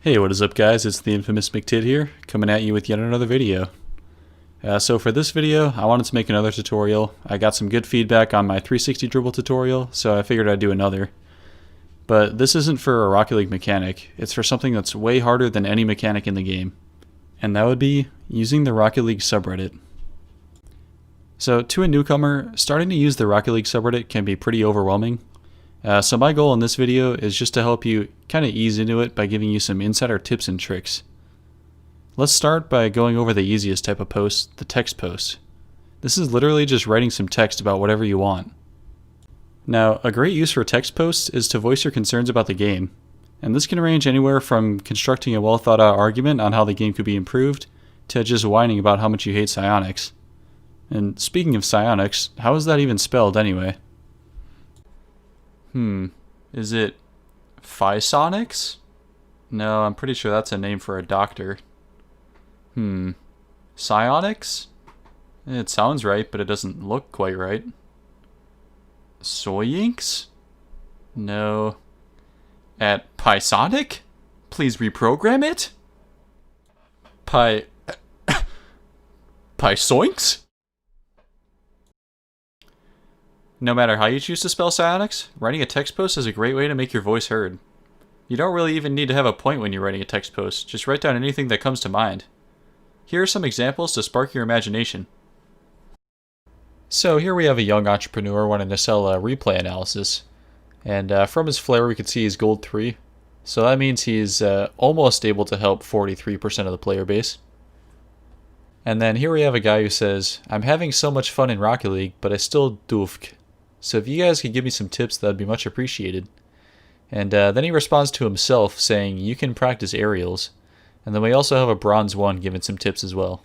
Hey, what is up guys? It's the infamous McTid here, coming at you with yet another video. So for this video, I wanted to make another tutorial. I got some good feedback on my 360 dribble tutorial, so I figured I'd do another. But this isn't for a Rocket League mechanic, it's for something that's way harder than any mechanic in the game. And that would be using the Rocket League subreddit. So to a newcomer, starting to use the Rocket League subreddit can be pretty overwhelming. So my goal in this video is just to help you kind of ease into it by giving you some insider tips and tricks. Let's start by going over the easiest type of post, the text post. This is literally just writing some text about whatever you want. Now, a great use for text posts is to voice your concerns about the game. And this can range anywhere from constructing a well thought out argument on how the game could be improved, to just whining about how much you hate psionics. And speaking of psionics, how is that even spelled anyway? Is it Phisonics? No, I'm pretty sure that's a name for a doctor. Psionics? It sounds right, but it doesn't look quite right. Soyinks? No. At Pisonic? Please reprogram it? Pysoinks? No matter how you choose to spell psionics, writing a text post is a great way to make your voice heard. You don't really even need to have a point when you're writing a text post, just write down anything that comes to mind. Here are some examples to spark your imagination. So here we have a young entrepreneur wanting to sell a replay analysis, and from his flare we can see he's gold 3, so that means he's almost able to help 43% of the player base. And then here we have a guy who says, "I'm having so much fun in Rocket League, but I still doofk. So if you guys could give me some tips, that'd be much appreciated." And then he responds to himself saying, "You can practice aerials." And then we also have a bronze 1 giving some tips as well.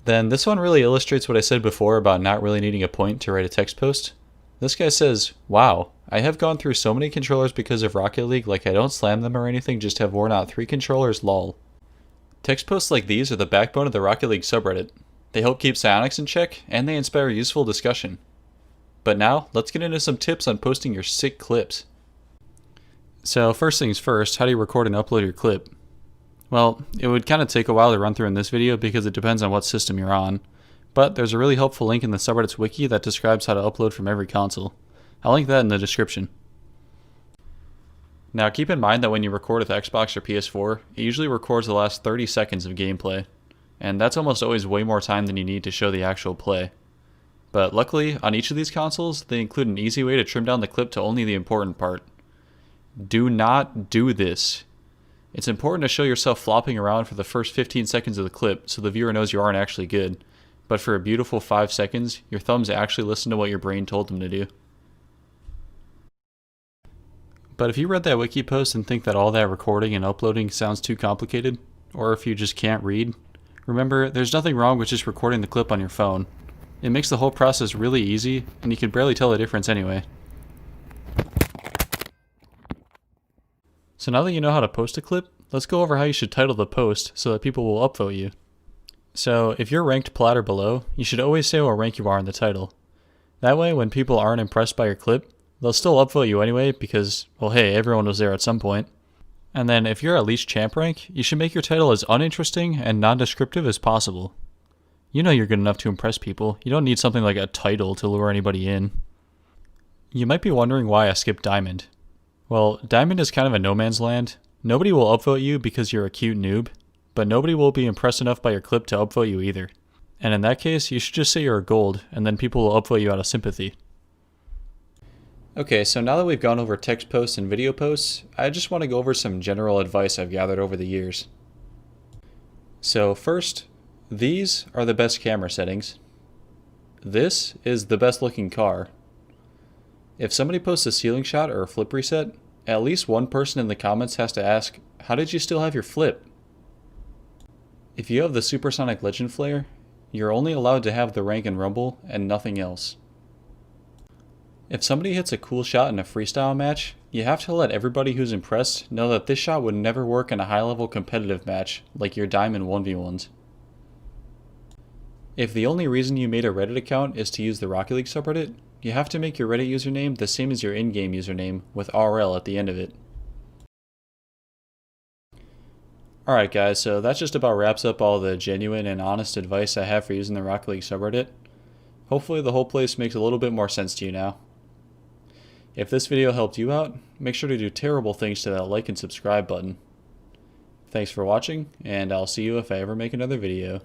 Then this one really illustrates what I said before about not really needing a point to write a text post. This guy says, "Wow, I have gone through so many controllers because of Rocket League, like I don't slam them or anything, just have worn out 3 controllers, lol." Text posts like these are the backbone of the Rocket League subreddit. They help keep psionics in check, and they inspire useful discussion. But now, let's get into some tips on posting your sick clips. So first things first, how do you record and upload your clip? Well, it would kind of take a while to run through in this video because it depends on what system you're on. But there's a really helpful link in the subreddit's wiki that describes how to upload from every console. I'll link that in the description. Now keep in mind that when you record with Xbox or PS4, it usually records the last 30 seconds of gameplay. And that's almost always way more time than you need to show the actual play. But luckily, on each of these consoles, they include an easy way to trim down the clip to only the important part. Do not do this. It's important to show yourself flopping around for the first 15 seconds of the clip so the viewer knows you aren't actually good. But for a beautiful 5 seconds, your thumbs actually listen to what your brain told them to do. But if you read that wiki post and think that all that recording and uploading sounds too complicated, or if you just can't read, remember, there's nothing wrong with just recording the clip on your phone. It makes the whole process really easy, and you can barely tell the difference anyway. So now that you know how to post a clip, let's go over how you should title the post so that people will upvote you. So if you're ranked plat or below, you should always say what rank you are in the title. That way, when people aren't impressed by your clip, they'll still upvote you anyway because, well hey, everyone was there at some point. And then if you're at least champ rank, you should make your title as uninteresting and non-descriptive as possible. You know you're good enough to impress people. You don't need something like a title to lure anybody in. You might be wondering why I skipped Diamond. Well, Diamond is kind of a no man's land. Nobody will upvote you because you're a cute noob, but nobody will be impressed enough by your clip to upvote you either. And in that case, you should just say you're a gold, and then people will upvote you out of sympathy. Okay, so now that we've gone over text posts and video posts, I just want to go over some general advice I've gathered over the years. So first, these are the best camera settings. This is the best looking car. If somebody posts a ceiling shot or a flip reset, at least one person in the comments has to ask, "How did you still have your flip?" If you have the Supersonic Legend Flare, you're only allowed to have the rank and rumble and nothing else. If somebody hits a cool shot in a freestyle match, you have to let everybody who's impressed know that this shot would never work in a high-level competitive match like your Diamond 1v1s. If the only reason you made a Reddit account is to use the Rocket League subreddit, you have to make your Reddit username the same as your in-game username with RL at the end of it. Alright guys, so that just about wraps up all the genuine and honest advice I have for using the Rocket League subreddit. Hopefully the whole place makes a little bit more sense to you now. If this video helped you out, make sure to do terrible things to that like and subscribe button. Thanks for watching, and I'll see you if I ever make another video.